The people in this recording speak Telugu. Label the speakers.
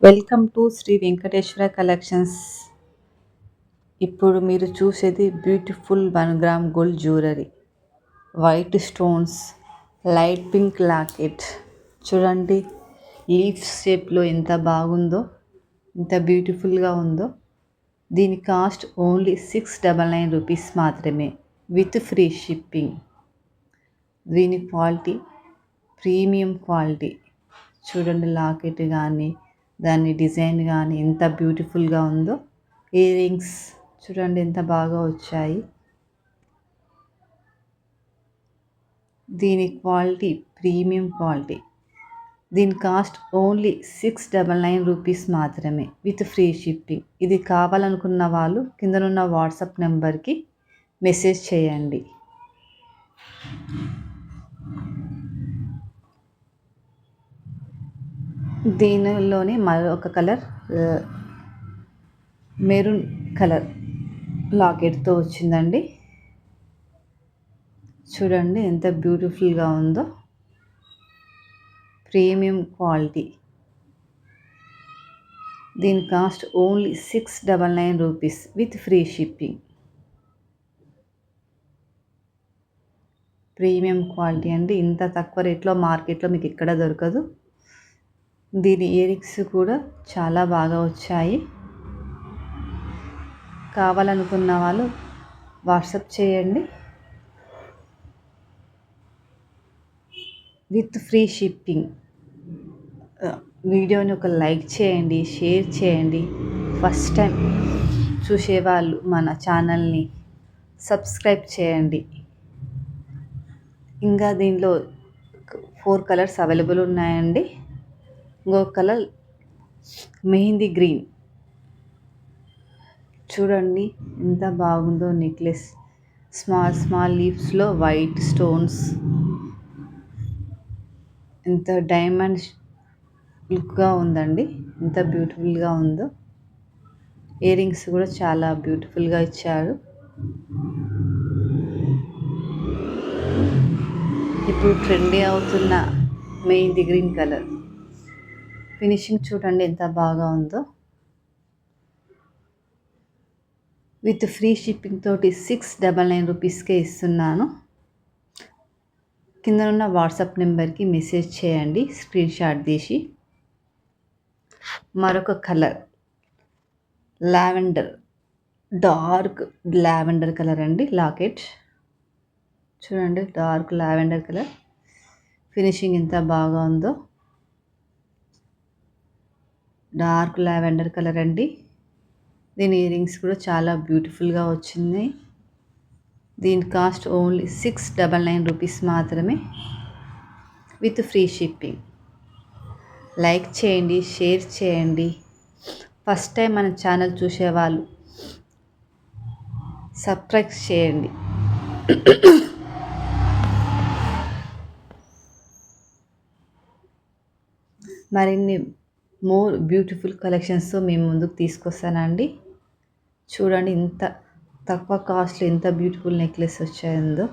Speaker 1: Welcome to Sri Venkateshwara collections. ఇప్పుడు మీరు చూసేది beautiful 1 gram gold jewellery, white stones, light pink locket. చూడండి లీఫ్ షేప్లో ఎంత బాగుందో, ఎంత బ్యూటిఫుల్గా ఉందో. దీని కాస్ట్ ఓన్లీ 699 రూపీస్ మాత్రమే విత్ ఫ్రీ షిప్పింగ్. దీని క్వాలిటీ ప్రీమియం క్వాలిటీ. చూడండి లాకెట్ కానీ దాని డిజైన్ కానీ ఎంత బ్యూటిఫుల్గా ఉందో. ఇయర్ రింగ్స్ చూడండి ఎంత బాగా వచ్చాయి. దీని క్వాలిటీ ప్రీమియం క్వాలిటీ. దీని కాస్ట్ ఓన్లీ 699 రూపీస్ మాత్రమే విత్ ఫ్రీ షిప్పింగ్. ఇది కావాలనుకున్న వాళ్ళు కిందనున్న వాట్సాప్ నెంబర్కి మెసేజ్ చేయండి. దీనిలోనే మరొక కలర్ మెరూన్ కలర్ లాకెట్తో వచ్చిందండి. చూడండి ఎంత బ్యూటిఫుల్గా ఉందో, ప్రీమియం క్వాలిటీ. దీని cost only 699 rupees with free shipping. Premium quality అండి. ఇంత తక్కువ రేట్లో మార్కెట్లో మీకు ఎక్కడ దొరకదు. దీని ఇయర్ రింగ్స్ కూడా చాలా బాగా వచ్చాయి. కావాలనుకున్న వాళ్ళు వాట్సాప్ చేయండి. With free shipping. వీడియోని ఒక లైక్ చేయండి, షేర్ చేయండి. ఫస్ట్ టైం చూసేవాళ్ళు మన ఛానల్ని సబ్స్క్రైబ్ చేయండి. ఇంకా దీనిలో 4 కలర్స్ అవైలబుల్ ఉన్నాయండి. ఇంకొక కలర్ మెహందీ గ్రీన్. చూడండి ఎంత బాగుందో నెక్లెస్. స్మాల్ లీవ్స్లో వైట్ స్టోన్స్, ఎంత డైమండ్ లుక్గా ఉందండి, ఎంత బ్యూటిఫుల్గా ఉందో. ఇయర్ రింగ్స్ కూడా చాలా బ్యూటిఫుల్గా ఇచ్చారు. ఇప్పుడు ట్రెండీ అవుతున్న మెహందీ గ్రీన్ కలర్. ఫినిషింగ్ చూడండి ఎంత బాగా ఉందో. విత్ ఫ్రీ షిప్పింగ్ తోటి 699 రూపీస్కే ఇస్తున్నాను. కింద ఉన్న వాట్సాప్ నెంబర్కి మెసేజ్ చేయండి స్క్రీన్ షాట్ తీసి. మరొక colour lavender, dark lavender colour అండి లాకెట్. చూడండి డార్క్ లావెండర్ కలర్. ఫినిషింగ్ ఎంత బాగా ఉందో. డార్క్ లావెండర్ కలర్ అండి. దీని ఇయర్ రింగ్స్ కూడా చాలా బ్యూటిఫుల్గా వచ్చింది. దీని కాస్ట్ ఓన్లీ 699 రూపీస్ మాత్రమే విత్ ఫ్రీ షిప్పింగ్. లైక్ చేయండి, షేర్ చేయండి. ఫస్ట్ టైం మన ఛానల్ చూసేవాళ్ళు సబ్స్క్రైబ్ చేయండి. మరిన్ని మోర్ బ్యూటిఫుల్ కలెక్షన్స్తో మేము ముందుకు తీసుకొస్తానండి. చూడండి ఇంత తక్కువ కాస్ట్లో ఎంత బ్యూటిఫుల్ నెక్లెస్ వచ్చాయిందో.